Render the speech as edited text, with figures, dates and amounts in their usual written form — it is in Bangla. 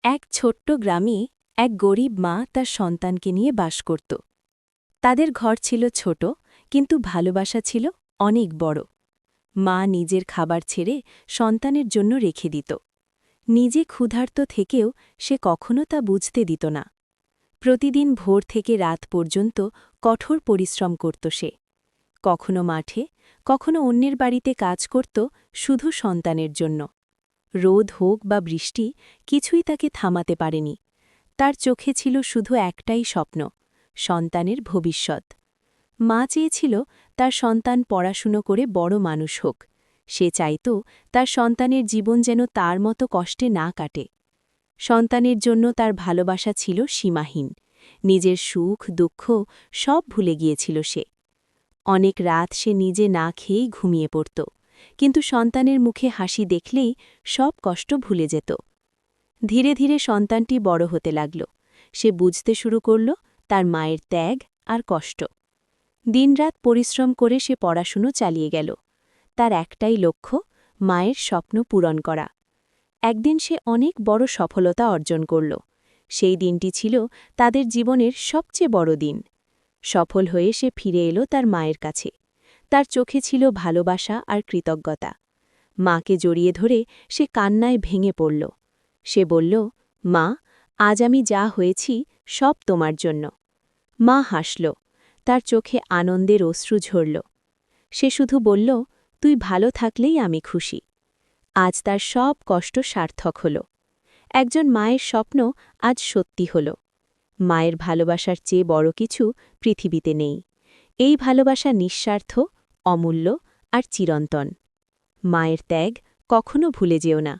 এক ছোট্ট গ্রামে এক গরিব মা তার সন্তানকে নিয়ে বাস করত। তাদের ঘর ছিল ছোট, কিন্তু ভালোবাসা ছিল অনেক বড়। মা নিজের খাবার ছেড়ে সন্তানের জন্য রেখে দিত। নিজে ক্ষুধার্ত থেকেও সে কখনো তা বুঝতে দিত না। প্রতিদিন ভোর থেকে রাত পর্যন্ত কঠোর পরিশ্রম করত সে। কখনো মাঠে, কখনো অন্যের বাড়িতে কাজ করত শুধু সন্তানের জন্য। রোদ হোক বা বৃষ্টি, কিছুই তাকে থামাতে পারেনি। তার চোখে ছিল শুধু একটাই স্বপ্ন, সন্তানের ভবিষ্যৎ। মা চেয়েছিল তার সন্তান পড়াশুনো করে বড় মানুষ হোক। সে চাইত তার সন্তানের জীবন যেন তার মতো কষ্টে না কাটে। সন্তানের জন্য তার ভালোবাসা ছিল সীমাহীন। নিজের সুখ দুঃখ সব ভুলে গিয়েছিল সে। অনেক রাত সে নিজে না খেয়েই ঘুমিয়ে পড়ত, কিন্তু সন্তানের মুখে হাসি দেখলেই সব কষ্ট ভুলে যেত। ধীরে ধীরে সন্তানটি বড় হতে লাগল। সে বুঝতে শুরু করল তার মায়ের ত্যাগ আর কষ্ট। দিনরাত পরিশ্রম করে সে পড়াশুনো চালিয়ে গেল। তার একটাই লক্ষ্য, মায়ের স্বপ্ন পূরণ করা। একদিন সে অনেক বড় সফলতা অর্জন করল। সেই দিনটি ছিল তাদের জীবনের সবচেয়ে বড় দিন। সফল হয়ে সে ফিরে এলো তার মায়ের কাছে। তার চোখে ছিল ভালোবাসা আর কৃতজ্ঞতা। মাকে জড়িয়ে ধরে সে কান্নায় ভেঙে পড়ল। সে বলল, মা, আজ আমি যা হয়েছি সব তোমার জন্য। মা হাসল, তার চোখে আনন্দের অশ্রু ঝরল। সে শুধু বলল, তুই ভালো থাকলেই আমি খুশি। আজ তার সব কষ্ট সার্থক হল। একজন মায়ের স্বপ্ন আজ সত্যি হল। মায়ের ভালোবাসার চেয়ে বড় কিছু পৃথিবীতে নেই। এই ভালোবাসা নিঃস্বার্থ, অমূল্য আর চিরন্তন। মায়ের ত্যাগ কখনো ভুলে যেও না।